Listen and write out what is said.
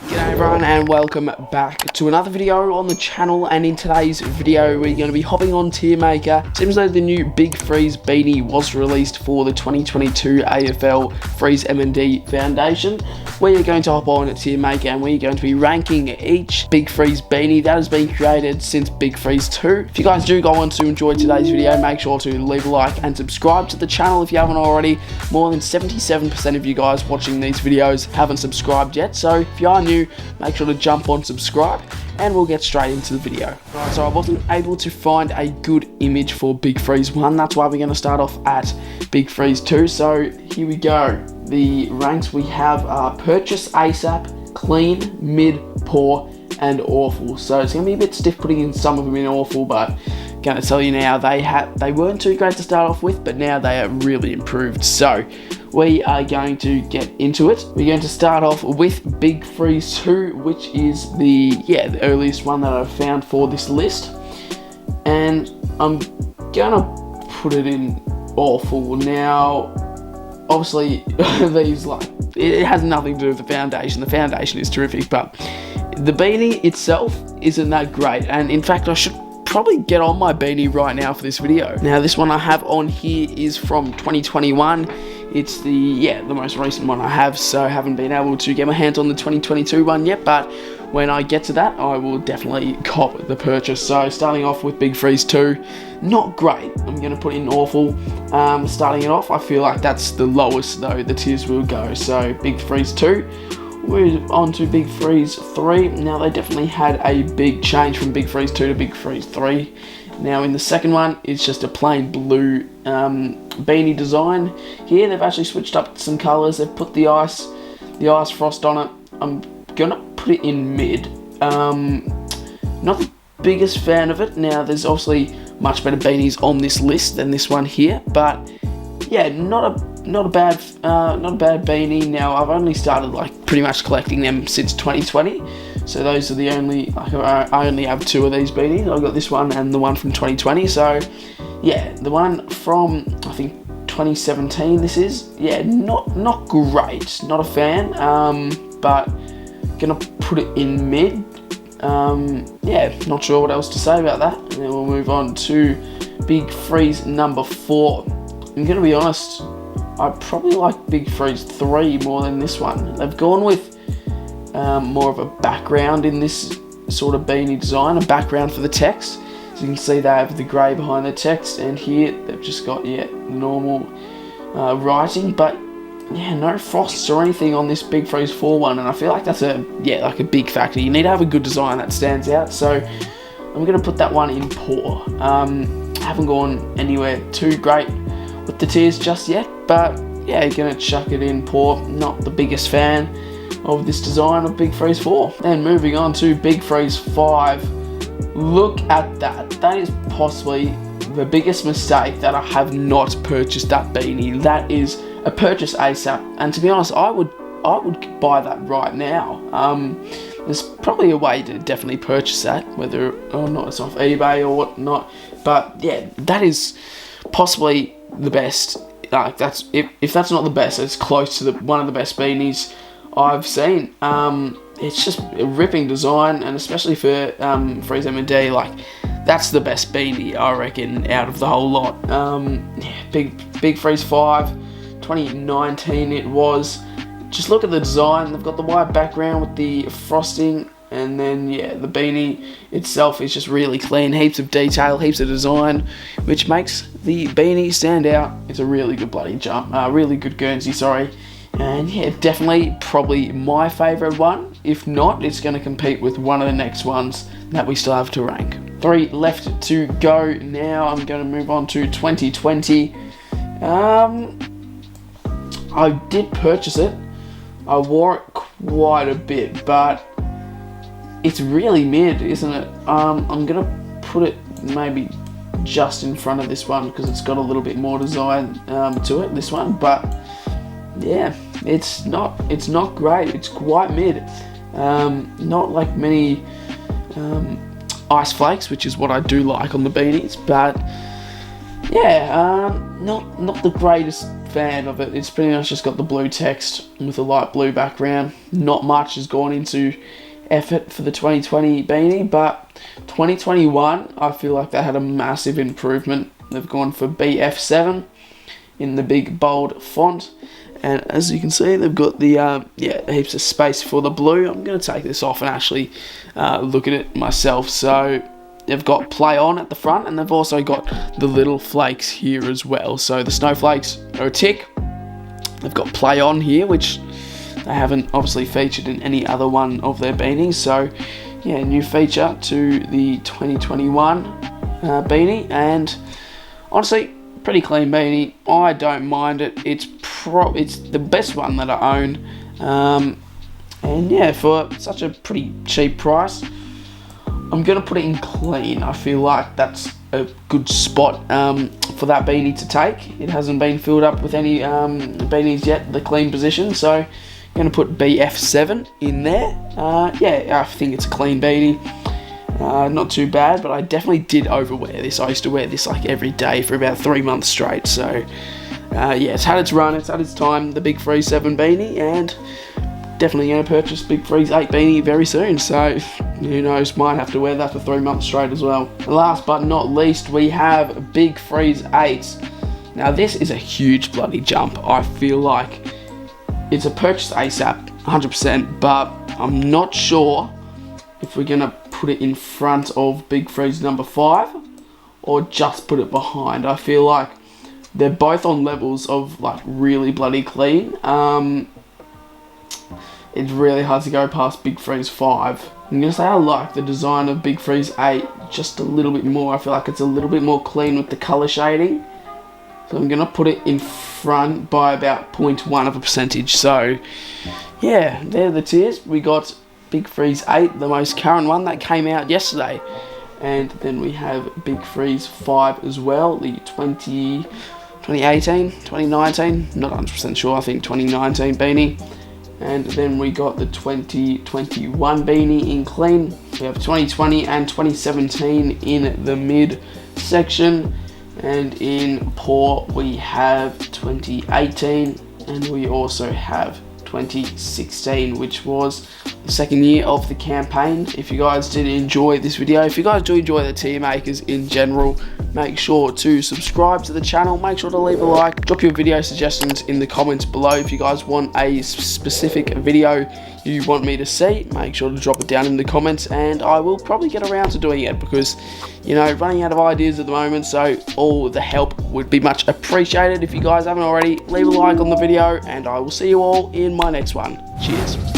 G'day everyone and welcome back to another video on the channel, and in today's video we're going to be hopping on Tiermaker. Seems like the new Big Freeze beanie was released for the 2022 AFL Freeze M&D Foundation. We are going to hop on at Tiermaker and we're going to be ranking each Big Freeze beanie that has been created since Big Freeze 2. If you guys do go on to enjoy today's video, make sure to leave a like and subscribe to the channel if you haven't already. More than 77% of you guys watching these videos haven't subscribed yet, so if you are new, make sure to jump on subscribe and we'll get straight into the video. Right, so I wasn't able to find a good image for Big Freeze 1, that's why we're going to start off at Big Freeze 2. So here we go. The ranks we have are purchase ASAP, clean, mid, poor and awful. So it's going to be a bit stiff putting in some of them in awful, but going to tell you now, they weren't too great to start off with, but now they are really improved. So we are going to get into it. We're going to start off with Big Freeze 2, which is the earliest one that I've found for this list. And I'm gonna put it in awful. Now, obviously, it has nothing to do with the foundation. The foundation is terrific, but the beanie itself isn't that great. And in fact, I should probably get on my beanie right now for this video. Now, this one I have on here is from 2021. It's the most recent one I have, so I haven't been able to get my hands on the 2022 one yet, but when I get to that, I will definitely cop the purchase. So starting off with Big Freeze 2, not great. I'm going to put in awful. Starting it off, I feel like that's the lowest though the tiers will go. So Big Freeze 2, we're on to Big Freeze 3. Now they definitely had a big change from Big Freeze 2 to Big Freeze 3. Now in the second one, it's just a plain blue beanie design. Here they've actually switched up some colours. They've put the ice frost on it. I'm gonna put it in mid. Not the biggest fan of it. Now there's obviously much better beanies on this list than this one here, but yeah, not a bad beanie. Now I've only started pretty much collecting them since 2020. So those are the only, I only have two of these beanies. I've got this one and the one from 2020. So yeah, the one from, I think, 2017 this is. Yeah, not great, not a fan, but gonna put it in mid. Yeah, not sure what else to say about that. And then we'll move on to Big Freeze number 4. I'm gonna be honest, I probably like Big Freeze 3 more than this one. They've gone with more of a background in this sort of beanie design, a background for the text. So you can see they have the grey behind the text, and here they've just got normal writing, but yeah, no frosts or anything on this Big Freeze 4 one, and I feel like that's a big factor. You need to have a good design that stands out, so I'm going to put that one in poor. Haven't gone anywhere too great with the tiers just yet, but yeah, going to chuck it in poor. Not the biggest fan of this design of Big Freeze 4. Then moving on to Big Freeze 5. Look at that. That is possibly the biggest mistake that I have not purchased that beanie. That is a purchase ASAP. And to be honest, I would buy that right now. There's probably a way to definitely purchase that, whether or not it's off eBay or whatnot. But yeah, that is possibly the best. That's if that's not the best, it's close to one of the best beanies I've seen. It's just a ripping design, and especially for Freeze M&D, that's the best beanie I reckon out of the whole lot. Big Freeze 5, 2019 it was. Just look at the design. They've got the white background with the frosting, and then the beanie itself is just really clean. Heaps of detail, heaps of design, which makes the beanie stand out. It's a really good bloody jump, really good Guernsey, sorry. And yeah, definitely probably my favourite one. If not, it's going to compete with one of the next ones that we still have to rank. 3 left to go now. I'm going to move on to 2020. I did purchase it. I wore it quite a bit, but it's really mid, isn't it? I'm going to put it maybe just in front of this one because it's got a little bit more design to it, this one, but yeah, it's not great. It's quite mid. Not like many ice flakes, which is what I do like on the beanies, but yeah, not the greatest fan of it. It's pretty much just got the blue text with a light blue background. Not much has gone into effort for the 2020 beanie, but 2021, I feel like they had a massive improvement. They've gone for BF7 in the big bold font, and as you can see, they've got the heaps of space for the blue. I'm going to take this off and actually look at it myself. So they've got play on at the front, and they've also got the little flakes here as well. So the snowflakes are a tick. They've got play on here, which they haven't obviously featured in any other one of their beanies. So yeah, new feature to the 2021 beanie, and honestly, pretty clean beanie. I don't mind it. It's the best one that I own, and yeah, for such a pretty cheap price, I'm gonna put it in clean. I feel like that's a good spot for that beanie to take. It hasn't been filled up with any beanies yet, the clean position, so I'm gonna put BF7 in there. Yeah, I think it's a clean beanie. Not too bad, but I definitely did overwear this. I used to wear this like every day for about 3 months straight. So yeah, it's had its run, it's had its time, the Big Freeze 7 beanie, and definitely going to purchase Big Freeze 8 beanie very soon. So who knows, might have to wear that for 3 months straight as well. And last but not least, we have Big Freeze 8. Now this is a huge bloody jump. I feel like it's a purchase ASAP, 100%, but I'm not sure if we're going to put it in front of Big Freeze number 5 or just put it behind. I feel like they're both on levels of like really bloody clean. It's really hard to go past Big Freeze 5. I'm going to say I like the design of Big Freeze 8 just a little bit more. I feel like it's a little bit more clean with the colour shading. So I'm going to put it in front by about 0.1 of a percentage. So yeah, they're the tiers. We got Big Freeze 8, the most current one that came out yesterday. And then we have Big Freeze 5 as well, the 2018, 2019, not 100% sure, I think 2019 beanie. And then we got the 2021 beanie in clean. We have 2020 and 2017 in the mid section. And in poor we have 2018, and we also have 2016, which was the second year of the campaign. If you guys did enjoy this video, if you guys do enjoy the Tiermakers in general, make sure to subscribe to the channel, make sure to leave a like, drop your video suggestions in the comments below. If you guys want a specific video you want me to see, make sure to drop it down in the comments, and I will probably get around to doing it because, you know, running out of ideas at the moment, so all the help would be much appreciated. If you guys haven't already, leave a like on the video, and I will see you all in my next one. Cheers.